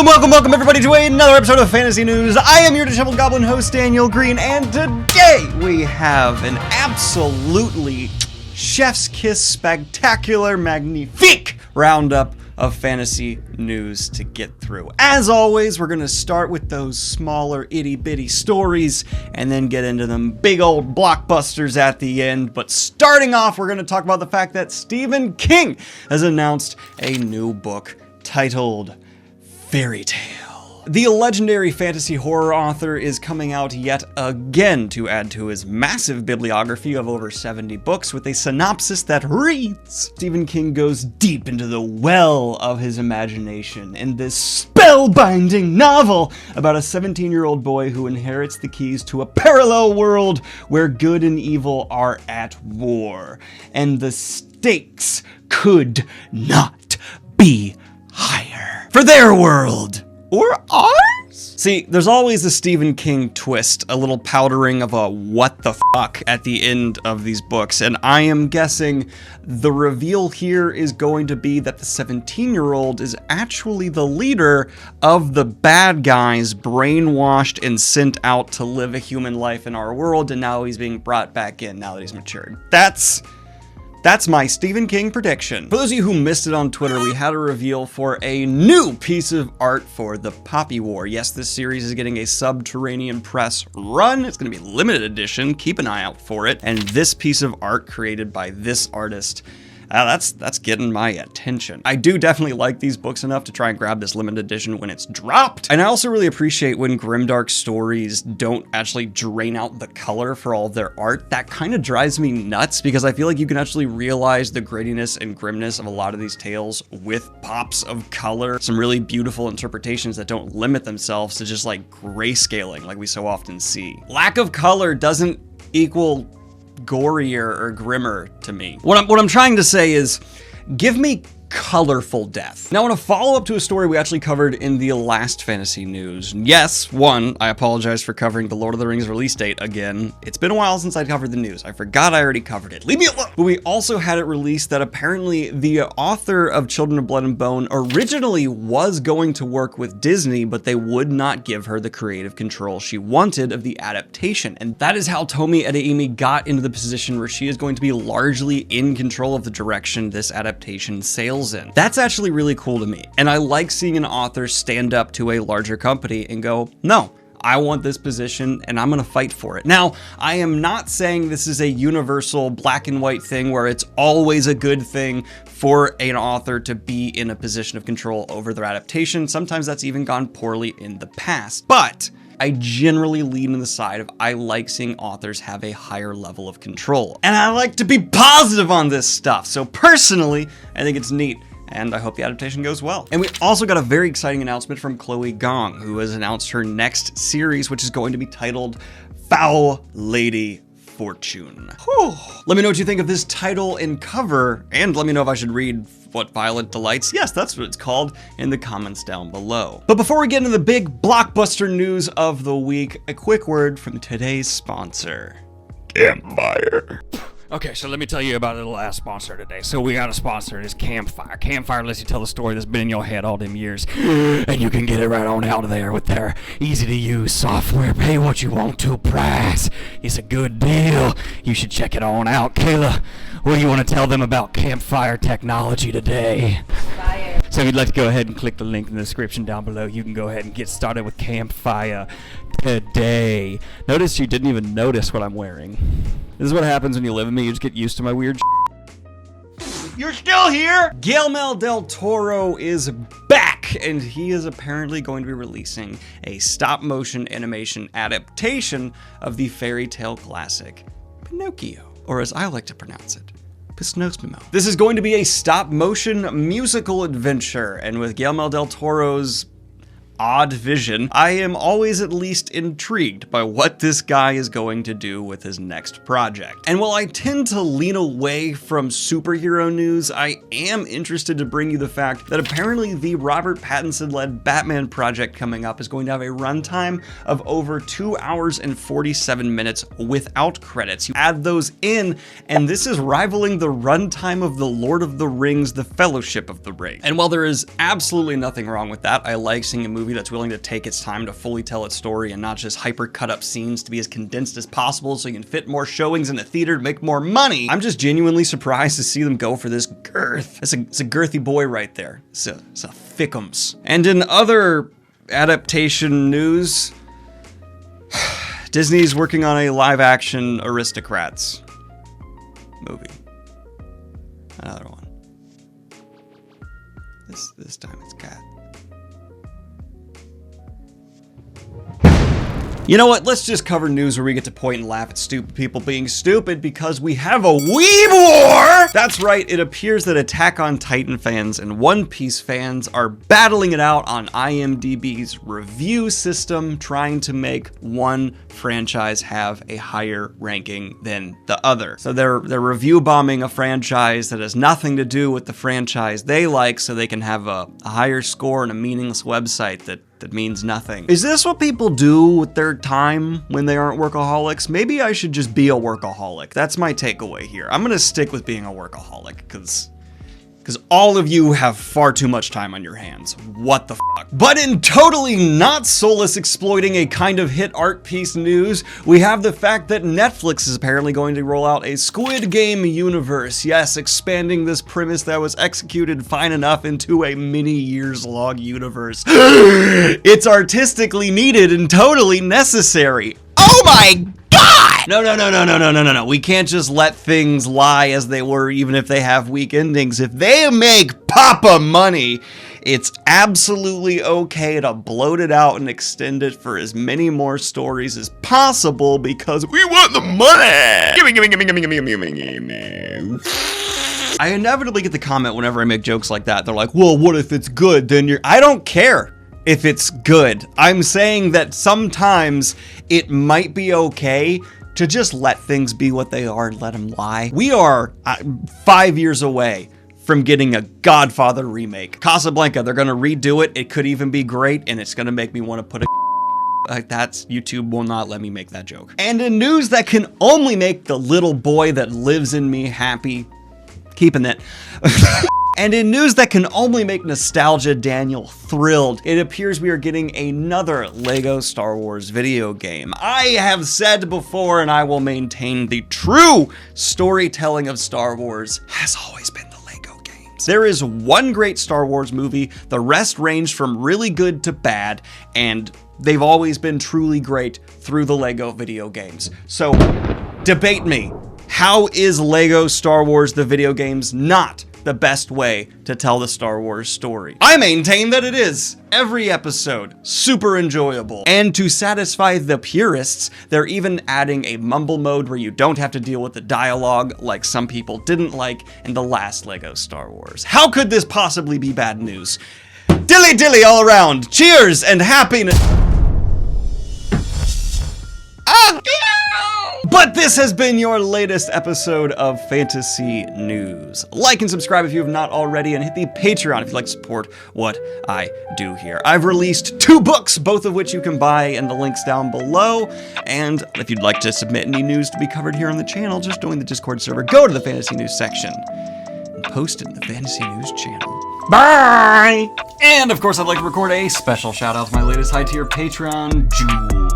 Welcome everybody to another episode of Fantasy News. I am your disheveled goblin host, Daniel Green, and today we have an absolutely chef's kiss, spectacular, magnifique roundup of fantasy news to get through. As always, we're going to start with those smaller itty-bitty stories and then get into them big old blockbusters at the end. But starting off, we're going to talk about the fact that Stephen King has announced a new book titled Fairy Tale. The legendary fantasy horror author is coming out yet again to add to his massive bibliography of over 70 books with a synopsis that reads: Stephen King goes deep into the well of his imagination in this spellbinding novel about a 17-year-old boy who inherits the keys to a parallel world where good and evil are at war, and the stakes could not be higher for their world or ours? See, there's always a Stephen King twist, a little powdering of a what the fuck at the end of these books, and I am guessing the reveal here is going to be that the 17-year-old is actually the leader of the bad guys brainwashed and sent out to live a human life in our world, and now he's being brought back in now that he's matured. That's my Stephen King prediction. For those of you who missed it on Twitter, we had a reveal for a new piece of art for the Poppy War. Yes, this series is getting a Subterranean Press run. It's going to be limited edition. Keep an eye out for it. And this piece of art created by this artist, that's getting my attention. I do definitely like these books enough to try and grab this limited edition when it's dropped. And I also really appreciate when grimdark stories don't actually drain out the color for all of their art. That kind of drives me nuts because I feel like you can actually realize the grittiness and grimness of a lot of these tales with pops of color. Some really beautiful interpretations that don't limit themselves to just like grayscaling like we so often see. Lack of color doesn't equal gorier or grimmer to me. What I'm trying to say is, give me colorful death. Now, in a follow-up to a story we actually covered in the last fantasy news, yes, I apologize for covering the Lord of the Rings release date again. It's been a while since I covered the news. I forgot I already covered it. Leave me alone! But we also had it released that apparently the author of Children of Blood and Bone originally was going to work with Disney, but they would not give her the creative control she wanted of the adaptation. And that is how Tomi Adeyemi got into the position where she is going to be largely in control of the direction this adaptation sails in. That's actually really cool to me. And I like seeing an author stand up to a larger company and go, no, I want this position and I'm gonna fight for it. Now, I am not saying this is a universal black and white thing where it's always a good thing for an author to be in a position of control over their adaptation. Sometimes that's even gone poorly in the past. But I generally lean on the side of I like seeing authors have a higher level of control. And I like to be positive on this stuff. So personally, I think it's neat, and I hope the adaptation goes well. And we also got a very exciting announcement from Chloe Gong, who has announced her next series, which is going to be titled Foul Lady Fortune. Whew. Let me know what you think of this title and cover, and let me know if I should read What Violet Delights, yes, that's what it's called, in the comments down below. But before we get into the big blockbuster news of the week, a quick word from today's sponsor, Campfire. Okay, so let me tell you about the last sponsor today. So we got a sponsor, it's Campfire. Campfire lets you tell the story that's been in your head all them years. And you can get it right on out of there with their easy-to-use software. Pay what you want to price. It's a good deal. You should check it on out. Kayla, what do you want to tell them about Campfire technology today? Fire. So if you'd like to go ahead and click the link in the description down below, you can go ahead and get started with Campfire today. Notice you didn't even notice what I'm wearing. This is what happens when you live with me. You just get used to my weird You're still here? Guillermo del Toro is back, and he is apparently going to be releasing a stop-motion animation adaptation of the fairy tale classic Pinocchio, or as I like to pronounce it, Pisnosmimo. This is going to be a stop-motion musical adventure, and with Guillermo del Toro's odd vision, I am always at least intrigued by what this guy is going to do with his next project. And while I tend to lean away from superhero news, I am interested to bring you the fact that apparently the Robert Pattinson-led Batman project coming up is going to have a runtime of over 2 hours and 47 minutes without credits. You add those in, and this is rivaling the runtime of The Lord of the Rings, The Fellowship of the Ring. And while there is absolutely nothing wrong with that, I like seeing a movie that's willing to take its time to fully tell its story and not just hyper cut up scenes to be as condensed as possible so you can fit more showings in the theater to make more money. I'm just genuinely surprised to see them go for this girth. It's a girthy boy right there. It's a thickums. And in other adaptation news, Disney's working on a live-action Aristocrats movie. Another one. This time it's cat. You know what? Let's just cover news where we get to point and laugh at stupid people being stupid because we have a weeb war! That's right, it appears that Attack on Titan fans and One Piece fans are battling it out on IMDb's review system, trying to make one franchise have a higher ranking than the other. So they're review bombing a franchise that has nothing to do with the franchise they like so they can have a higher score on a meaningless website that means nothing. Is this what people do with their time when they aren't workaholics? Maybe I should just be a workaholic. That's my takeaway here. I'm gonna stick with being a workaholic because all of you have far too much time on your hands. What the fuck? But in totally not soulless exploiting a kind of hit art piece news, we have the fact that Netflix is apparently going to roll out a Squid Game universe. Yes, expanding this premise that was executed fine enough into a many years-long universe. It's artistically needed and totally necessary. Oh my God! No. We can't just let things lie as they were, even if they have weak endings. If they make Papa money, it's absolutely okay to bloat it out and extend it for as many more stories as possible because we want the money! Gimme. I inevitably get the comment whenever I make jokes like that. They're like, well, what if it's good? Then I don't care if it's good. I'm saying that sometimes it might be okay to just let things be what they are and let them lie. We are 5 years away from getting a Godfather remake. Casablanca, they're gonna redo it. It could even be great, and it's gonna make me want to put a like that's YouTube will not let me make that joke. And in news that can only make the little boy that lives in me happy, keeping it. And in news that can only make Nostalgia Daniel thrilled, it appears we are getting another LEGO Star Wars video game. I have said before, and I will maintain, the true storytelling of Star Wars has always been the LEGO games. There is one great Star Wars movie, the rest range from really good to bad, and they've always been truly great through the LEGO video games. So, debate me. How is LEGO Star Wars the video games not the best way to tell the Star Wars story? I maintain that it is. Every episode, super enjoyable. And to satisfy the purists, they're even adding a mumble mode where you don't have to deal with the dialogue like some people didn't like in the last LEGO Star Wars. How could this possibly be bad news? Dilly dilly all around. Cheers and happiness. But this has been your latest episode of Fantasy News. Like and subscribe if you have not already, and hit the Patreon if you'd like to support what I do here. I've released 2 books, both of which you can buy in the links down below. And if you'd like to submit any news to be covered here on the channel, just join the Discord server, go to the Fantasy News section, and post it in the Fantasy News channel. Bye! And of course, I'd like to record a special shout out to my latest high tier Patreon, Jewel.